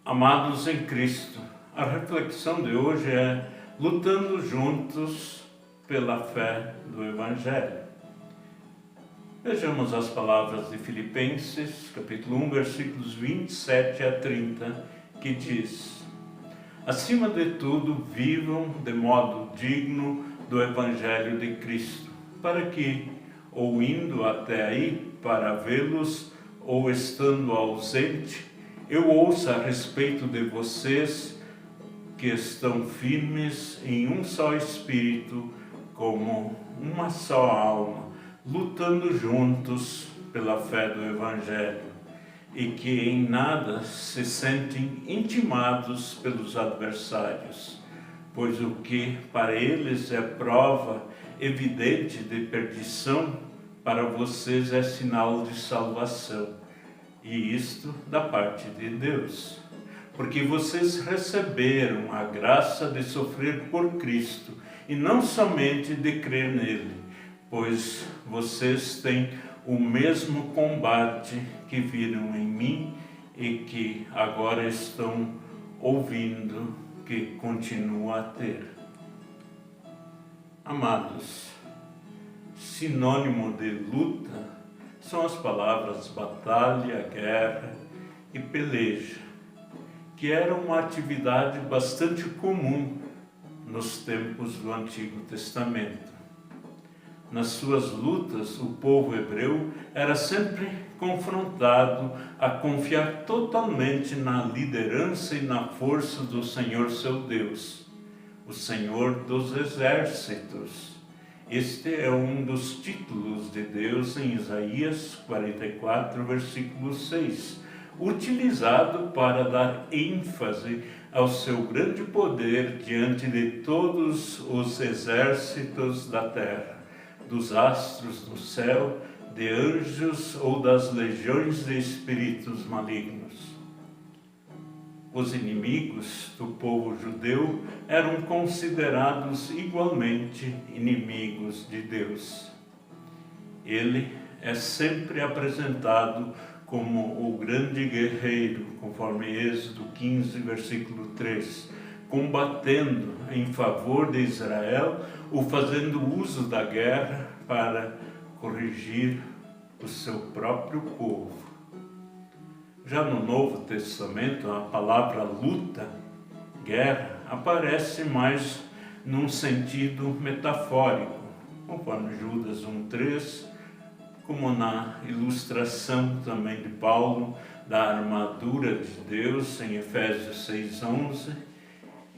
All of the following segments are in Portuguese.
Amados em Cristo, a reflexão de hoje é lutando juntos pela fé do Evangelho. Vejamos as palavras de Filipenses, capítulo 1, versículos 27 a 30, que diz: Acima de tudo, vivam de modo digno do Evangelho de Cristo, para que, ou indo até aí para vê-los, ou estando ausente, eu ouça a respeito de vocês que estão firmes em um só espírito, como uma só alma, lutando juntos pela fé do Evangelho, e que em nada se sentem intimados pelos adversários, pois o que para eles é prova evidente de perdição, para vocês é sinal de salvação. E isto da parte de Deus, porque vocês receberam a graça de sofrer por Cristo, e não somente de crer nele, pois vocês têm o mesmo combate que viram em mim e que agora estão ouvindo que continuo a ter. Amados, sinônimo de luta são as palavras batalha, guerra e peleja, que eram uma atividade bastante comum nos tempos do Antigo Testamento. Nas suas lutas, o povo hebreu era sempre confrontado a confiar totalmente na liderança e na força do Senhor seu Deus, o Senhor dos exércitos. Este é um dos títulos de Deus em Isaías 44, versículo 6, utilizado para dar ênfase ao seu grande poder diante de todos os exércitos da terra, dos astros do céu, de anjos ou das legiões de espíritos malignos. Os inimigos do povo judeu eram considerados igualmente inimigos de Deus. Ele é sempre apresentado como o grande guerreiro, conforme Êxodo 15, versículo 3, combatendo em favor de Israel ou fazendo uso da guerra para corrigir o seu próprio povo. Já no Novo Testamento, a palavra luta, guerra, aparece mais num sentido metafórico, conforme Judas 1,3, como na ilustração também de Paulo da armadura de Deus em Efésios 6,11,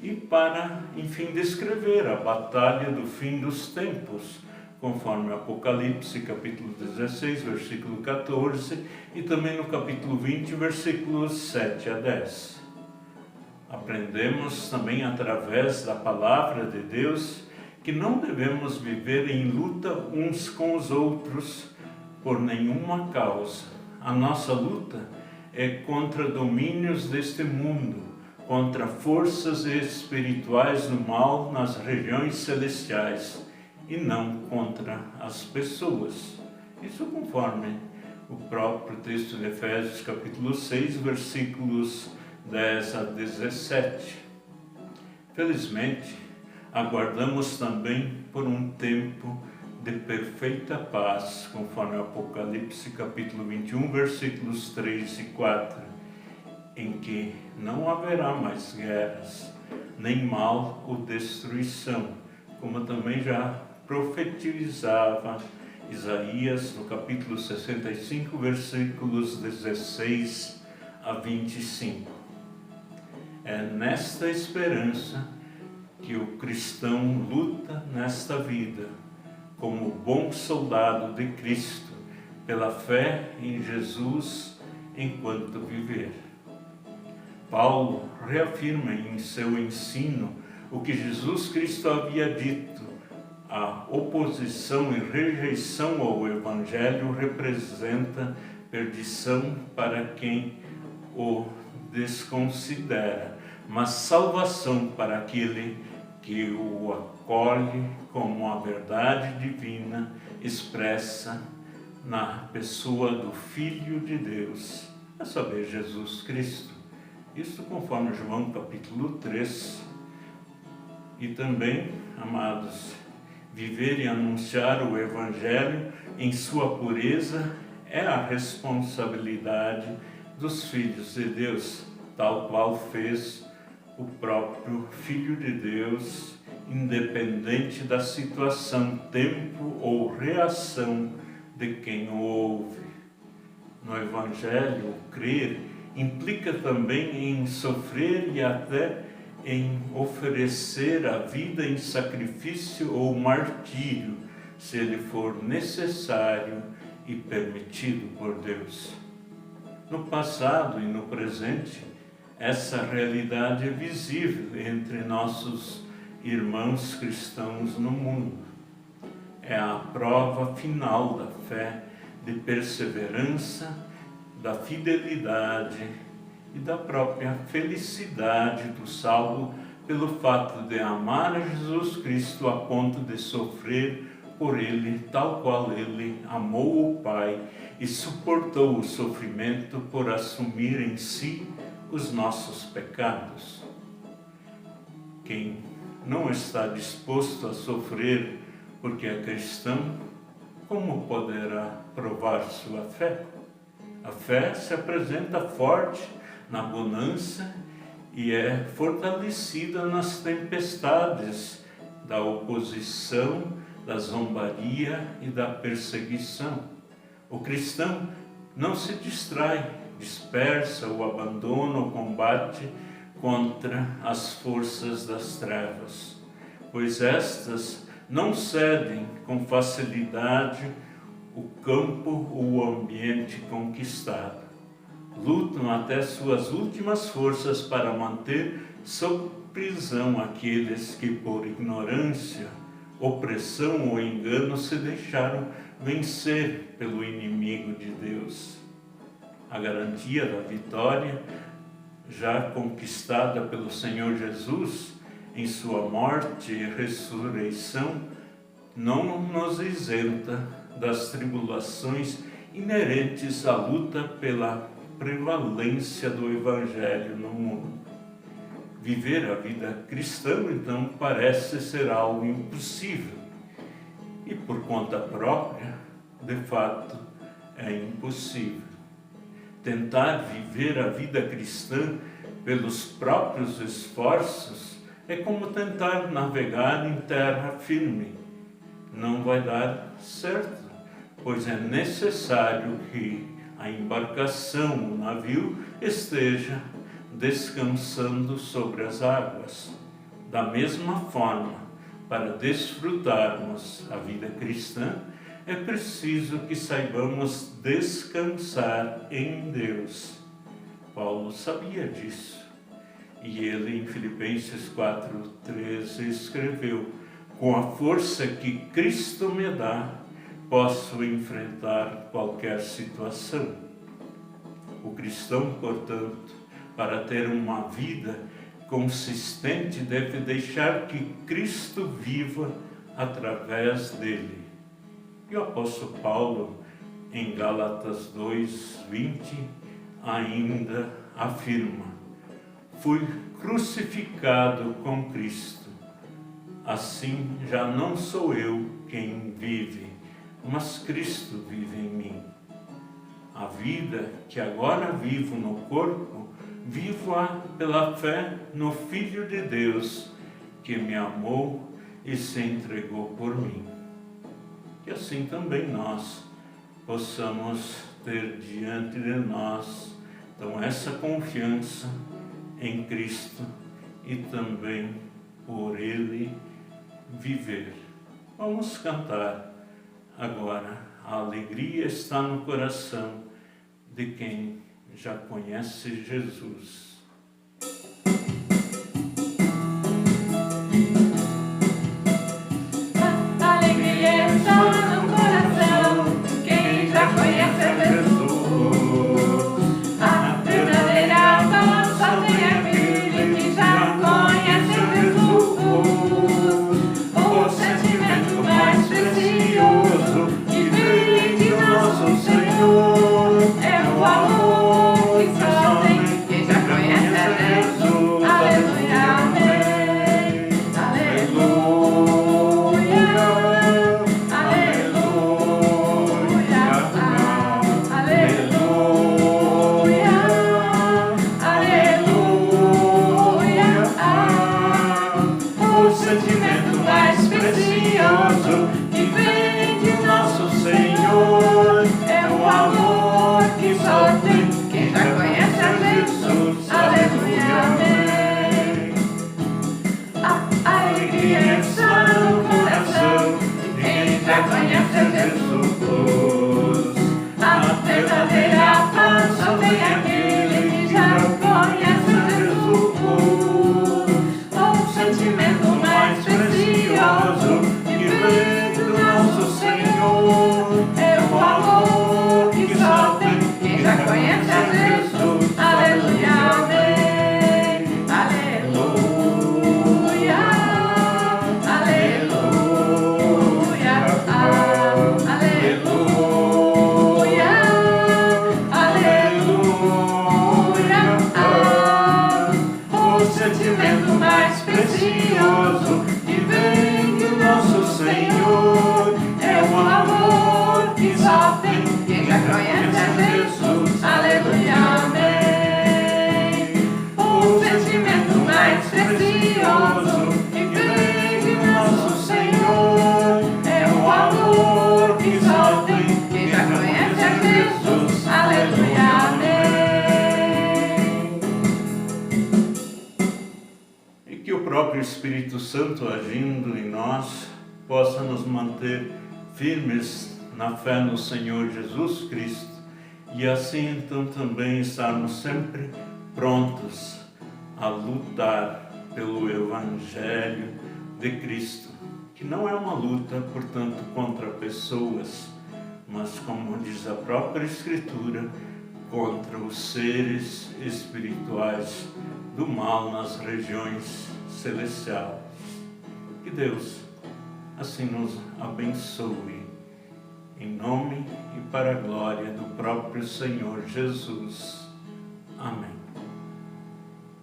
e para, enfim, descrever a batalha do fim dos tempos, conforme Apocalipse, capítulo 16, versículo 14, e também no capítulo 20, versículos 7 a 10. Aprendemos também através da palavra de Deus que não devemos viver em luta uns com os outros por nenhuma causa. A nossa luta é contra domínios deste mundo, contra forças espirituais do mal nas regiões celestiais, e não contra as pessoas. Isso conforme o próprio texto de Efésios capítulo 6, versículos 10 a 17. Felizmente, aguardamos também por um tempo de perfeita paz, conforme Apocalipse capítulo 21, versículos 3 e 4, em que não haverá mais guerras, nem mal ou destruição, como também já profetizava Isaías no capítulo 65, versículos 16 a 25. É nesta esperança que o cristão luta nesta vida, como bom soldado de Cristo, pela fé em Jesus enquanto viver. Paulo reafirma em seu ensino o que Jesus Cristo havia dito: a oposição e rejeição ao Evangelho representa perdição para quem o desconsidera, mas salvação para aquele que o acolhe como a verdade divina expressa na pessoa do Filho de Deus, a saber, Jesus Cristo. Isso conforme João capítulo 3. E também, amados, viver e anunciar o Evangelho em sua pureza é a responsabilidade dos filhos de Deus, tal qual fez o próprio Filho de Deus, independente da situação, tempo ou reação de quem o ouve. No Evangelho, crer implica também em sofrer e até em oferecer a vida em sacrifício ou martírio, se ele for necessário e permitido por Deus. No passado e no presente, essa realidade é visível entre nossos irmãos cristãos no mundo. É a prova final da fé, de perseverança, da fidelidade e da própria felicidade do salvo pelo fato de amar a Jesus Cristo a ponto de sofrer por Ele, tal qual Ele amou o Pai e suportou o sofrimento por assumir em si os nossos pecados. Quem não está disposto a sofrer porque é cristão, como poderá provar sua fé? A fé se apresenta forte na bonança e é fortalecida nas tempestades da oposição, da zombaria e da perseguição. O cristão não se distrai, dispersa ou abandona o combate contra as forças das trevas, pois estas não cedem com facilidade o campo ou o ambiente conquistado. Lutam até suas últimas forças para manter sob prisão aqueles que por ignorância, opressão ou engano se deixaram vencer pelo inimigo de Deus. A garantia da vitória, já conquistada pelo Senhor Jesus em sua morte e ressurreição, não nos isenta das tribulações inerentes à luta pela prevalência do Evangelho no mundo. Viver a vida cristã, então, parece ser algo impossível. E por conta própria, de fato, é impossível. Tentar viver a vida cristã pelos próprios esforços é como tentar navegar em terra firme. Não vai dar certo, pois é necessário que a embarcação, o navio, esteja descansando sobre as águas. Da mesma forma, para desfrutarmos a vida cristã, é preciso que saibamos descansar em Deus. Paulo sabia disso. E ele, em Filipenses 4:13, escreveu: com a força que Cristo me dá, posso enfrentar qualquer situação. O cristão, portanto, para ter uma vida consistente, deve deixar que Cristo viva através dele. E o apóstolo Paulo, em Gálatas 2:20, ainda afirma: fui crucificado com Cristo. Assim já não sou eu quem vive, mas Cristo vive em mim. A vida que agora vivo no corpo, vivo-a pela fé no Filho de Deus, que me amou e se entregou por mim. Que assim também nós possamos ter diante de nós, então, essa confiança em Cristo e também por Ele viver. Vamos cantar agora. A alegria está no coração de quem já conhece Jesus. A alegria está no coração de quem já conhece Jesus. A verdadeira paz só tem aquele que já conhece Jesus. O sentimento mais precioso que vem de nosso Senhor é o amor que só tem quem já conhece Espírito Santo agindo em nós possa nos manter firmes na fé no Senhor Jesus Cristo e assim então também estarmos sempre prontos a lutar pelo Evangelho de Cristo, que não é uma luta, portanto, contra pessoas, mas, como diz a própria Escritura, contra os seres espirituais do mal nas regiões celestiais. Que Deus assim nos abençoe, em nome e para a glória do próprio Senhor Jesus. Amém.